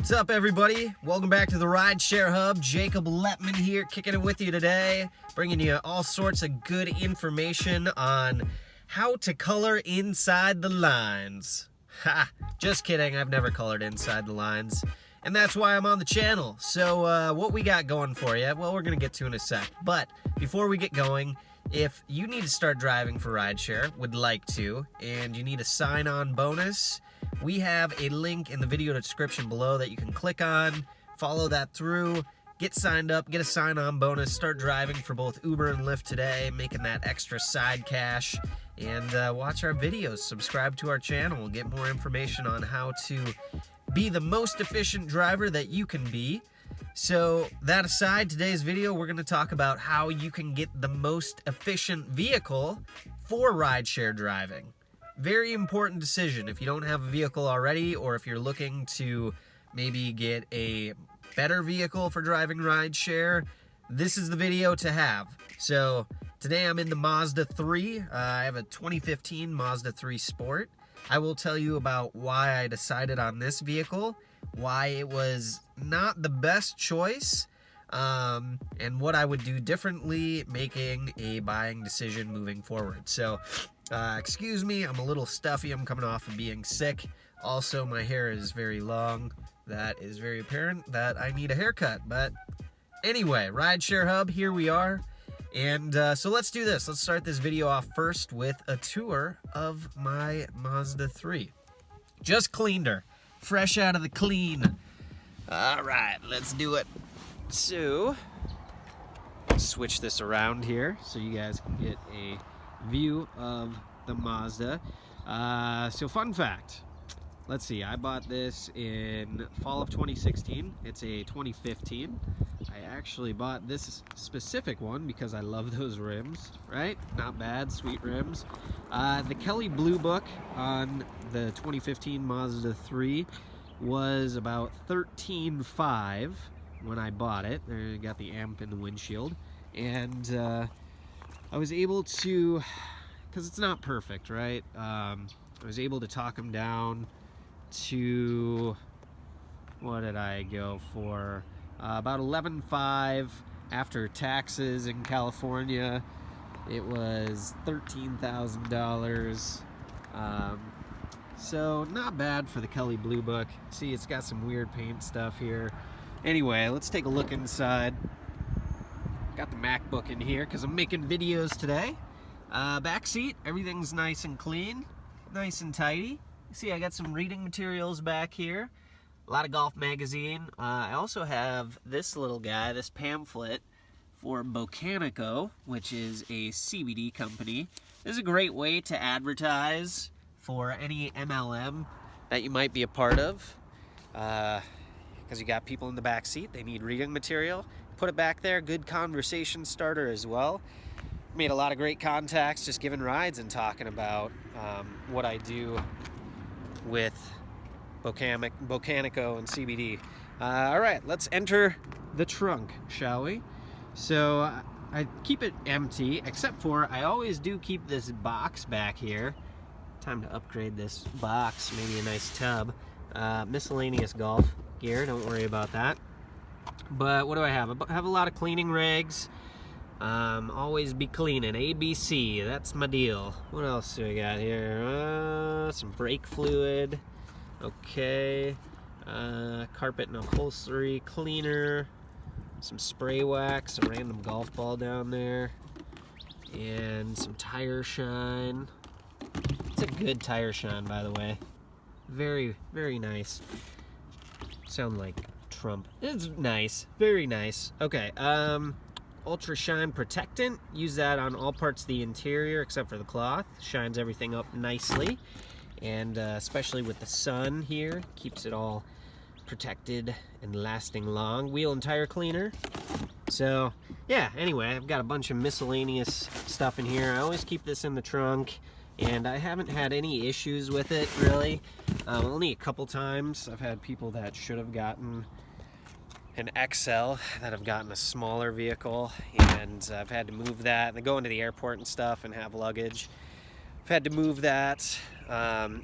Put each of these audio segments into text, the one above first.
What's up, everybody? Welcome back to the Rideshare Hub. Jacob Letman here, kicking it with you today, bringing you all sorts of good information on how to color inside the lines. Ha! Just kidding, I've never colored inside the lines, and that's why I'm on the channel. So what we got going for you, well, we're going to get to in a sec. But before we get going, if you need to start driving for Rideshare, would like to, and you need a sign-on bonus, we have a link in the video description below that you can click on, follow that through, get signed up, get a sign-on bonus, start driving for both Uber and Lyft today, making that extra side cash, and watch our videos, subscribe to our channel, get more information on how to be the most efficient driver that you can be. So that aside, today's video, we're going to talk about how you can get the most efficient vehicle for rideshare driving. Very important decision. If you don't have a vehicle already, or if you're looking to maybe get a better vehicle for driving rideshare, this is the video to have. So today I'm in the Mazda 3. I have a 2015 Mazda 3 Sport. I will tell you about why I decided on this vehicle, why it was not the best choice, and what I would do differently making a buying decision moving forward. So excuse me, I'm a little stuffy. I'm coming off of being sick. Also, my hair is very long. That is very apparent that I need a haircut. But anyway, Rideshare Hub, here we are. And so let's do this. Let's start this video off first with a tour of my Mazda 3. Just cleaned her. Fresh out of the clean. All right, let's do it. So, switch this around here so you guys can get a view of the Mazda. So fun fact, let's see, I bought this in fall of 2016. It's a 2015. I actually bought this specific one because I love those rims, right? Not bad, sweet rims. The Kelley Blue Book on the 2015 Mazda 3 was about $13,500 when I bought it. There, you got the amp in the windshield, and I was able to, because it's not perfect, right? I was able to talk them down to, what did I go for? About $11,500 after taxes in California. It was $13,000. So not bad for the Kelley Blue Book. See, it's got some weird paint stuff here. Anyway, let's take a look inside. Got the MacBook in here because I'm making videos today. Back seat, everything's nice and clean, nice and tidy. See, I got some reading materials back here. A lot of golf magazine. I also have this little guy, this pamphlet for Bocanico, which is a CBD company. This is a great way to advertise for any MLM that you might be a part of. Because you got people in the back seat, they need reading material. Put it back there, good conversation starter as well. Made a lot of great contacts just giving rides and talking about what I do with Bocanico and CBD. All right, let's enter the trunk, shall we? So I keep it empty, except for I always do keep this box back here. Time to upgrade this box, maybe a nice tub. Miscellaneous golf gear, don't worry about that. But what do I have? I have a lot of cleaning rags. Always be cleaning. ABC, that's my deal. What else do I got here? Some brake fluid. Okay. Carpet and upholstery cleaner. Some spray wax, a random golf ball down there. And some tire shine. It's a good tire shine, by the way. Very, very nice. Sound like Trump. It's nice. Very nice. Okay. Ultra Shine Protectant. Use that on all parts of the interior except for the cloth. Shines everything up nicely. And especially with the sun here, keeps it all protected and lasting long. Wheel and tire cleaner. So, yeah, anyway, I've got a bunch of miscellaneous stuff in here. I always keep this in the trunk, and I haven't had any issues with it, really. Only a couple times. I've had people that should have gotten an XL that have gotten a smaller vehicle, and I've had to move that and go into the airport and stuff and have luggage. I've had to move that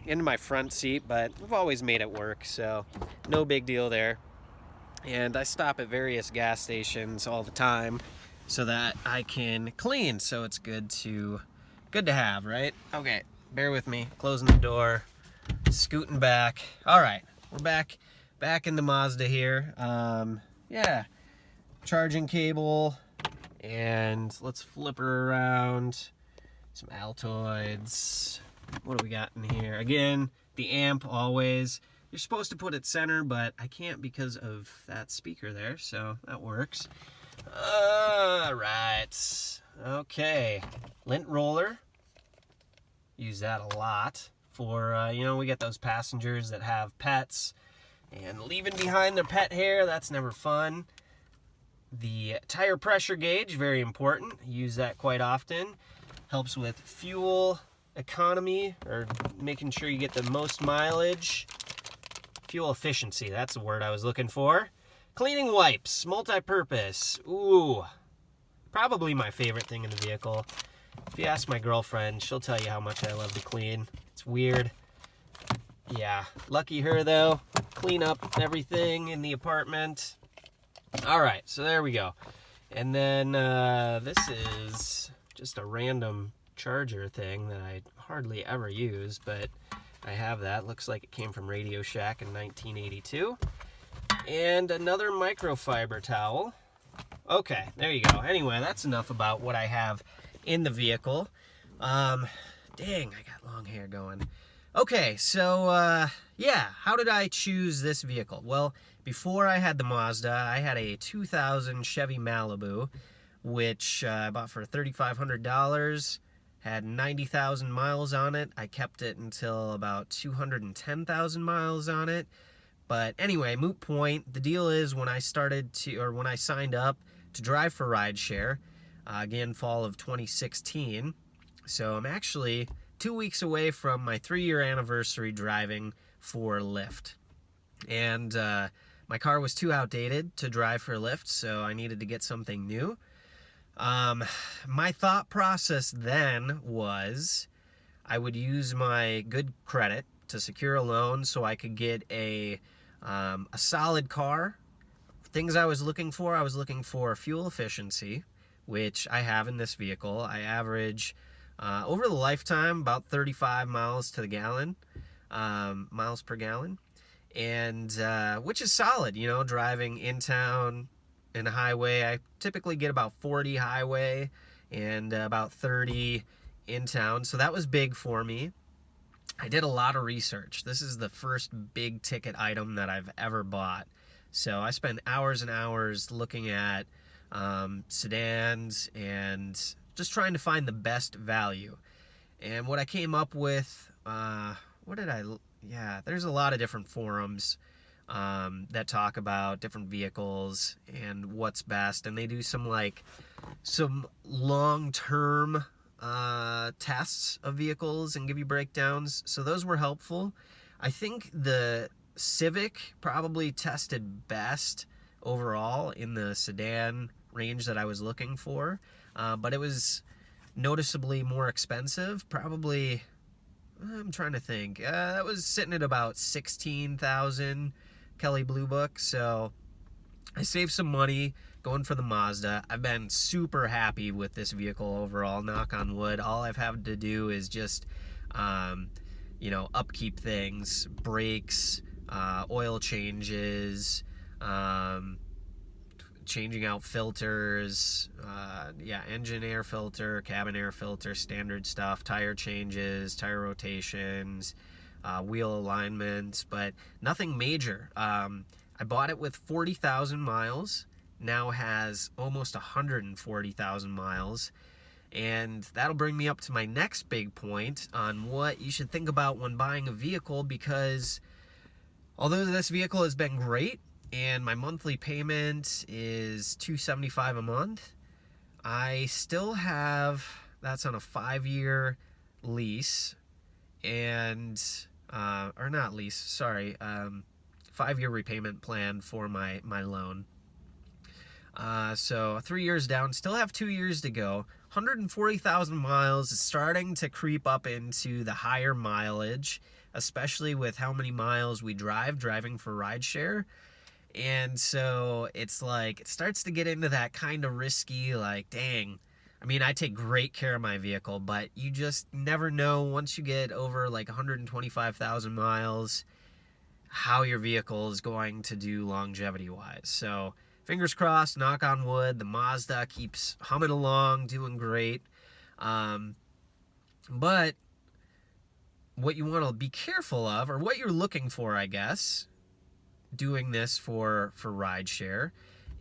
into my front seat, but I've always made it work, so no big deal there. And I stop at various gas stations all the time so that I can clean, so it's good to have, right? Okay, bear with me, closing the door, scooting back. All right, we're back in the Mazda here. Yeah, charging cable, and let's flip her around. Some Altoids. What do we got in here? Again, the amp always. You're supposed to put it center, but I can't because of that speaker there, so that works. All right. Okay. Lint roller. Use that a lot for, we get those passengers that have pets and leaving behind their pet hair. That's never fun. The tire pressure gauge, very important. Use that quite often. Helps with fuel economy, or making sure you get the most mileage. Fuel efficiency, that's the word I was looking for. Cleaning wipes, multi-purpose. Ooh, probably my favorite thing in the vehicle. If you ask my girlfriend, she'll tell you how much I love to clean. It's weird. Yeah, lucky her though. Clean up everything in the apartment. All right, so there we go. And then this is just a random charger thing that I hardly ever use, but I have that. Looks like it came from Radio Shack in 1982. And another microfiber towel. Okay, there you go. Anyway, that's enough about what I have in the vehicle. Dang, I got long hair going. Okay, so yeah, how did I choose this vehicle? Well, before I had the Mazda, I had a 2000 Chevy Malibu, which I bought for $3,500, had 90,000 miles on it. I kept it until about 210,000 miles on it. But anyway, moot point. The deal is when I signed up to drive for Rideshare, again, fall of 2016. So I'm actually 2 weeks away from my 3-year anniversary driving for Lyft. And my car was too outdated to drive for Lyft, so I needed to get something new. My thought process then was I would use my good credit to secure a loan so I could get a solid car. Things I was looking for fuel efficiency, which I have in this vehicle. I average over the lifetime about 35 miles to the gallon, miles per gallon, and which is solid, driving in town. In a highway, I typically get about 40 highway and about 30 in town, so that was big for me. I did a lot of research. This is the first big ticket item that I've ever bought, so I spent hours and hours looking at sedans and just trying to find the best value. And what I came up with, there's a lot of different forums that talk about different vehicles and what's best, and they do some long-term tests of vehicles and give you breakdowns, so those were helpful. I think the Civic probably tested best overall in the sedan range that I was looking for, but it was noticeably more expensive. Probably, I'm trying to think, that was sitting at about 16,000 Kelly Blue Book, so I saved some money going for the Mazda. I've been super happy with this vehicle overall, knock on wood. All I've had to do is just upkeep things, brakes, oil changes, changing out filters, engine air filter, cabin air filter, standard stuff, tire changes, tire rotations, wheel alignments, but nothing major. I bought it with 40,000 miles, now has almost 140,000 miles, and that'll bring me up to my next big point on what you should think about when buying a vehicle, because although this vehicle has been great and my monthly payment is $275 a month, I still have, that's on a 5-year lease, and 5-year repayment plan for my loan. So 3 years down, still have 2 years to go. 140,000 miles is starting to creep up into the higher mileage, especially with how many miles we driving for rideshare. And so it's like, it starts to get into that kind of risky, like, dang. I mean, I take great care of my vehicle, but you just never know once you get over like 125,000 miles how your vehicle is going to do longevity-wise. So fingers crossed, knock on wood, the Mazda keeps humming along, doing great. But what you want to be careful of, or what you're looking for, I guess, doing this for rideshare,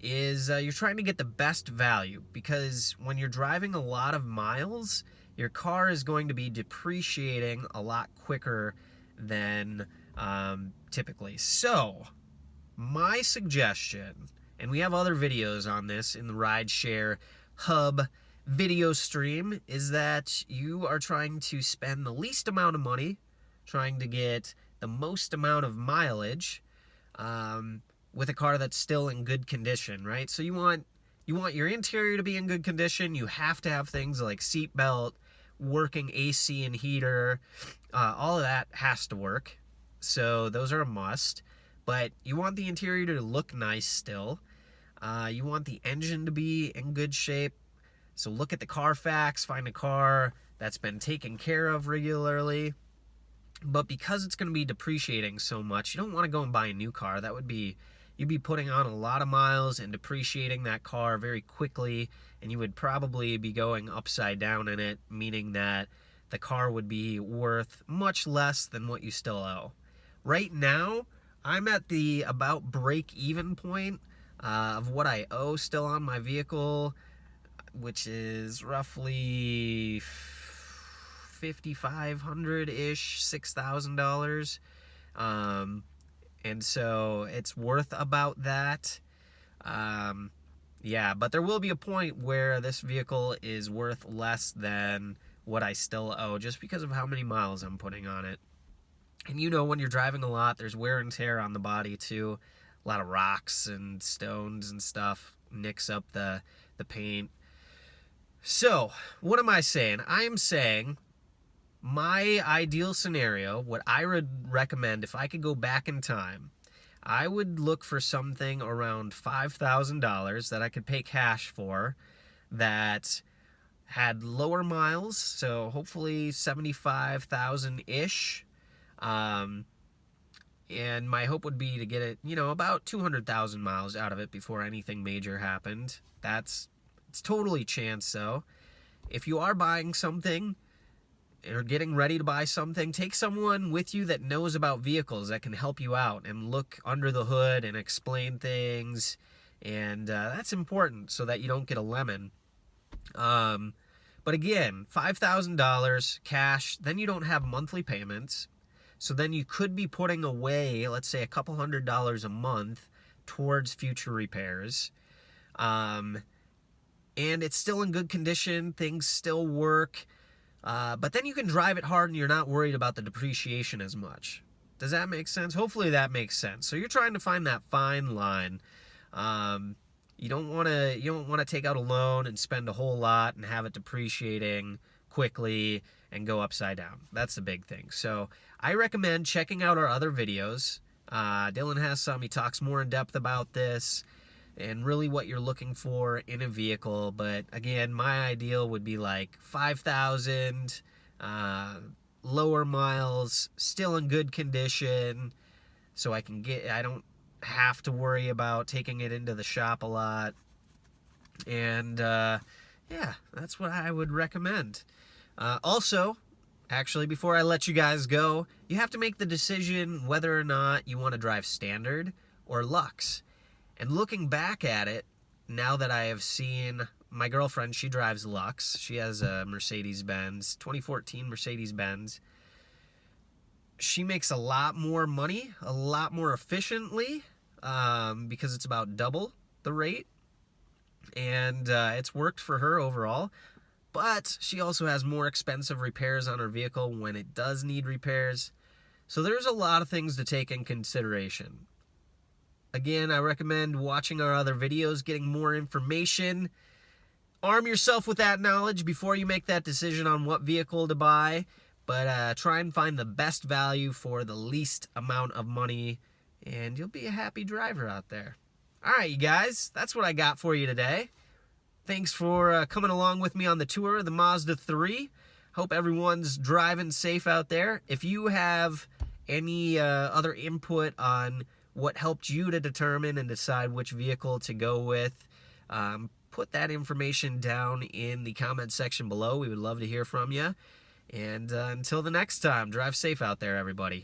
is you're trying to get the best value, because when you're driving a lot of miles, your car is going to be depreciating a lot quicker than typically. So my suggestion, and we have other videos on this in the Rideshare Hub video stream, is that you are trying to spend the least amount of money, trying to get the most amount of mileage, with a car that's still in good condition, right? So you want your interior to be in good condition. You have to have things like seat belt, working AC and heater. All of that has to work. So those are a must. But you want the interior to look nice still. You want the engine to be in good shape. So look at the Carfax, find a car that's been taken care of regularly. But because it's going to be depreciating so much, you don't want to go and buy a new car. That would be, you'd be putting on a lot of miles and depreciating that car very quickly, and you would probably be going upside down in it, meaning that the car would be worth much less than what you still owe. Right now, I'm at the about break-even point of what I owe still on my vehicle, which is roughly $5,500-ish, $6,000. And so it's worth about that. Yeah, but there will be a point where this vehicle is worth less than what I still owe, just because of how many miles I'm putting on it. And you know, when you're driving a lot, there's wear and tear on the body too. A lot of rocks and stones and stuff nicks up the paint. So, what am I saying? I am saying my ideal scenario, what I would recommend if I could go back in time, I would look for something around $5,000 that I could pay cash for, that had lower miles, so hopefully 75,000-ish. And my hope would be to get it, you know, about 200,000 miles out of it before anything major happened. It's totally chance, though. If you are buying something or getting ready to buy something, take someone with you that knows about vehicles that can help you out and look under the hood and explain things. And that's important so that you don't get a lemon. But again, $5,000 cash, then you don't have monthly payments. So then you could be putting away, let's say, a couple $100 a month towards future repairs. And it's still in good condition. Things still work. But then you can drive it hard and you're not worried about the depreciation as much. Does that make sense? Hopefully that makes sense. So you're trying to find that fine line. You don't want to take out a loan and spend a whole lot and have it depreciating quickly and go upside down. That's the big thing. So I recommend checking out our other videos. Dylan has some. He talks more in depth about this and really what you're looking for in a vehicle. But again, my ideal would be like 5,000, lower miles, still in good condition, so I don't have to worry about taking it into the shop a lot. And yeah, that's what I would recommend. Also, actually, before I let you guys go, you have to make the decision whether or not you want to drive standard or Lux. And looking back at it, now that I have seen my girlfriend, she drives Lux. She has a Mercedes-Benz, 2014 Mercedes-Benz. She makes a lot more money, a lot more efficiently, because it's about double the rate. And it's worked for her overall. But she also has more expensive repairs on her vehicle when it does need repairs. So there's a lot of things to take in consideration. Again, I recommend watching our other videos, getting more information. arm yourself with that knowledge before you make that decision on what vehicle to buy, but try and find the best value for the least amount of money, and you'll be a happy driver out there. All right, you guys, that's what I got for you today. Thanks for coming along with me on the tour of the Mazda 3. Hope everyone's driving safe out there. If you have any other input on what helped you to determine and decide which vehicle to go with, put that information down in the comment section below. We would love to hear from you. And until the next time, drive safe out there, everybody.